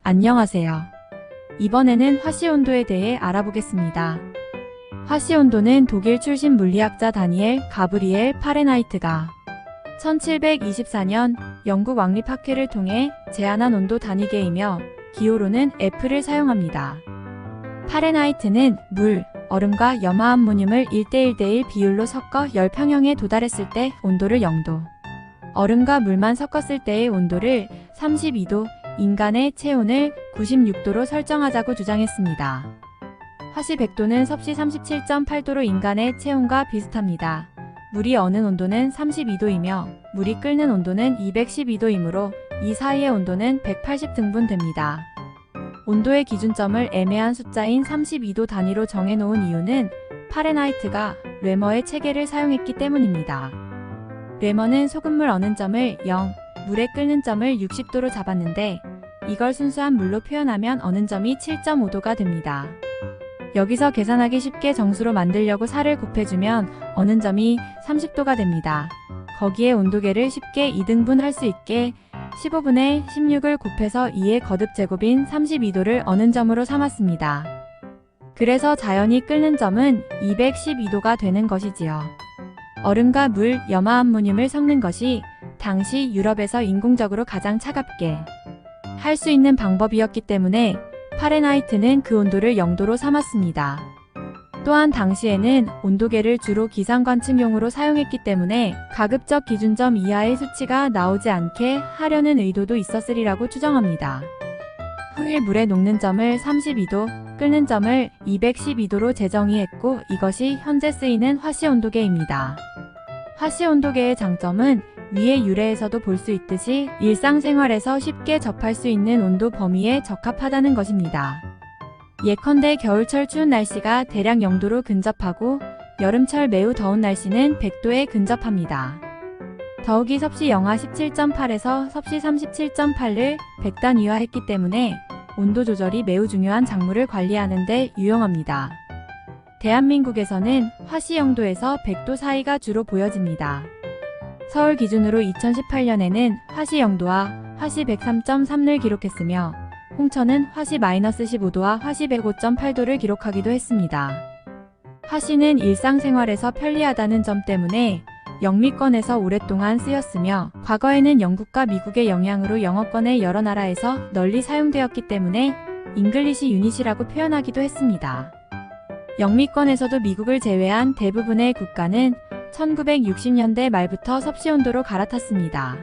안녕하세요. 이번에는 화씨온도에 대해 알아보겠습니다. 화씨온도는 독일 출신 물리학자 다니엘 가브리엘 파레나이트가 1724년 영국 왕립학회를 통해 제안한 온도 단위계이며 기호로는 F를 사용합니다. 파레나이트는 물, 얼음과 염화암모늄을 1대1대1 비율로 섞어 열평형에 도달했을 때 온도를 0도, 얼음과 물만 섞었을 때의 온도를 32도, 인간의 체온을 96도로 설정하자고 주장했습니다. 화씨 100도는 섭씨 37.8도로 인간의 체온과 비슷합니다. 물이 어는 온도는 32도이며 물이 끓는 온도는 212도이므로 이 사이의 온도는 180등분 됩니다. 온도의 기준점을 애매한 숫자인 32도 단위로 정해놓은 이유는 파레나이트가 뢰머의 체계를 사용했기 때문입니다. 뢰머는 소금물 어는 점을 0, 물에 끓는 점을 60도로 잡았는데 이걸 순수한 물로 표현하면 어는 점이 7.5도가 됩니다. 여기서 계산하기 쉽게 정수로 만들려고 4를 곱해주면 어는 점이 30도가 됩니다. 거기에 온도계를 쉽게 2등분 할 수 있게 15분의 16을 곱해서 2의 거듭제곱인 32도를 어는 점으로 삼았습니다. 그래서 자연히 끓는 점은 212도가 되는 것이지요. 얼음과 물, 염화암모늄을 섞는 것이 당시 유럽에서 인공적으로 가장 차갑게 할 수 있는 방법이었기 때문에 파레나이트는 그 온도를 0도로 삼았습니다. 또한 당시에는 온도계를 주로 기상관측용으로 사용했기 때문에 가급적 기준점 이하의 수치가 나오지 않게 하려는 의도도 있었으리라고 추정합니다. 후일 물에 녹는 점을 32도, 끓는 점을 212도로 재정의했고 이것이 현재 쓰이는 화씨 온도계입니다. 화씨 온도계의 장점은 위의 유래에서도 볼 수 있듯이 일상생활에서 쉽게 접할 수 있는 온도 범위에 적합하다는 것입니다. 예컨대 겨울철 추운 날씨가 대략 0도로 근접하고 여름철 매우 더운 날씨는 100도에 근접합니다. 더욱이 섭씨 영하 17.8에서 섭씨 37.8을 100단위화했기 때문에 온도 조절이 매우 중요한 작물을 관리하는 데 유용합니다. 대한민국에서는 화씨 0도에서 100도 사이가 주로 보여집니다. 서울 기준으로 2018년에는 화씨 0도와 화씨 103.3를 기록했으며 홍천은 화씨 -15도와 화씨 105.8도를 기록하기도 했습니다. 화씨는 일상생활에서 편리하다는 점 때문에 영미권에서 오랫동안 쓰였으며 과거에는 영국과 미국의 영향으로 영어권의 여러 나라에서 널리 사용되었기 때문에 잉글리시 유닛이라고 표현하기도 했습니다. 영미권에서도 미국을 제외한 대부분의 국가는 1960년대 말부터 섭씨 온도로 갈아탔습니다.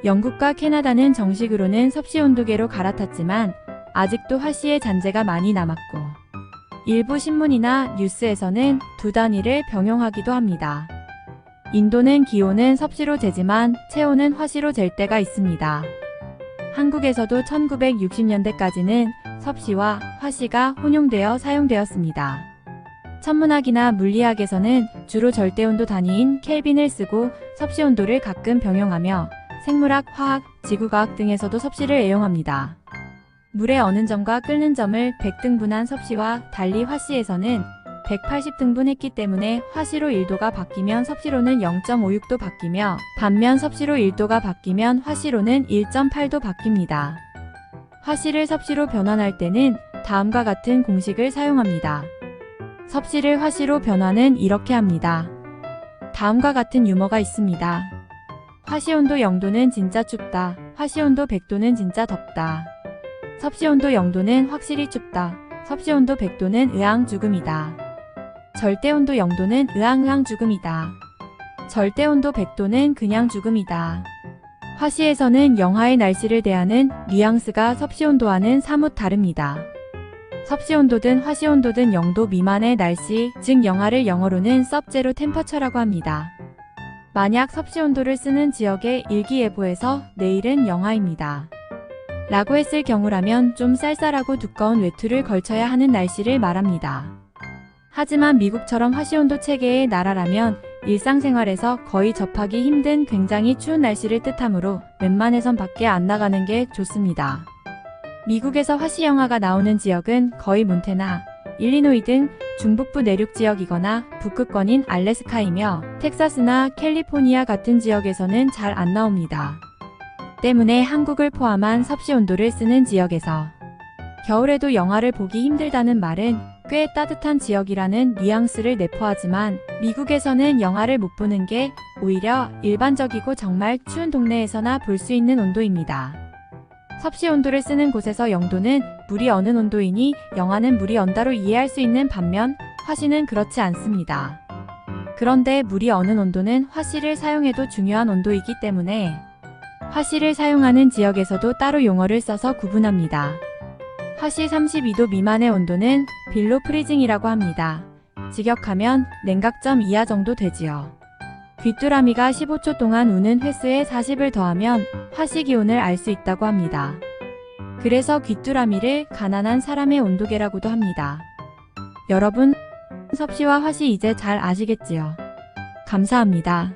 영국과 캐나다는 정식으로는 섭씨 온도계로 갈아탔지만 아직도 화씨의 잔재가 많이 남았고 일부 신문이나 뉴스에서는 두 단위를 병용하기도 합니다. 인도는 기온은 섭씨로 재지만 체온은 화씨로 잴 때가 있습니다. 한국에서도 1960년대까지는 섭씨와 화씨가 혼용되어 사용되었습니다. 천문학이나 물리학에서는 주로 절대온도 단위인 켈빈을 쓰고 섭씨 온도를 가끔 병용하며 생물학, 화학, 지구과학 등에서도 섭씨를 애용합니다. 물의 어는 점과 끓는 점을 100등분한 섭씨와 달리 화씨에서는 180등분했기 때문에 화씨로 1도가 바뀌면 섭씨로는 0.56도 바뀌며 반면 섭씨로 1도가 바뀌면 화씨로는 1.8도 바뀝니다. 화씨를 섭씨로 변환할 때는 다음과 같은 공식을 사용합니다. 섭씨를 화씨로 변환은 이렇게 합니다. 다음과 같은 유머가 있습니다. 화씨온도 0도는 진짜 춥다. 화씨온도 100도는 진짜 덥다. 섭씨온도 0도는 확실히 춥다. 섭씨온도 100도는 으앙 죽음이다. 절대온도 0도는 으앙 죽음이다. 절대온도 100도는 그냥 죽음이다. 화씨에서는 영하의 날씨를 대하는 뉘앙스가 섭씨온도와는 사뭇 다릅니다. 섭씨온도든 화씨온도든 0도 미만의 날씨, 즉 영하를 영어로는 sub-zero temperature라고 합니다. 만약 섭씨온도를 쓰는 지역의 일기예보에서 내일은 영하입니다 라고 했을 경우라면 좀 쌀쌀하고 두꺼운 외투를 걸쳐야 하는 날씨를 말합니다. 하지만 미국처럼 화씨온도 체계의 나라라면 일상생활에서 거의 접하기 힘든 굉장히 추운 날씨를 뜻하므로 웬만해선 밖에 안 나가는 게 좋습니다. 미국에서 화씨 영하가 나오는 지역은 거의 몬태나, 일리노이 등 중북부 내륙 지역이거나 북극권인 알래스카이며 텍사스나 캘리포니아 같은 지역에서는 잘 안 나옵니다. 때문에 한국을 포함한 섭씨 온도를 쓰는 지역에서 겨울에도 영하를 보기 힘들다는 말은 꽤 따뜻한 지역이라는 뉘앙스를 내포하지만 미국에서는 영하를 못 보는 게 오히려 일반적이고 정말 추운 동네에서나 볼 수 있는 온도입니다. 섭씨 온도를 쓰는 곳에서 영도는 물이 어는 온도이니 영하는 물이 언다로 이해할 수 있는 반면 화씨는 그렇지 않습니다. 그런데 물이 어는 온도는 화씨를 사용해도 중요한 온도이기 때문에 화씨를 사용하는 지역에서도 따로 용어를 써서 구분합니다. 화씨 32도 미만의 온도는 빌로 프리징이라고 합니다. 직역하면 냉각점 이하 정도 되지요. 귀뚜라미가 15초 동안 우는 횟수에 40을 더하면 화씨 기온을 알 수 있다고 합니다. 그래서 귀뚜라미를 가난한 사람의 온도계라고도 합니다. 여러분, 섭씨와 화씨 이제 잘 아시겠지요? 감사합니다.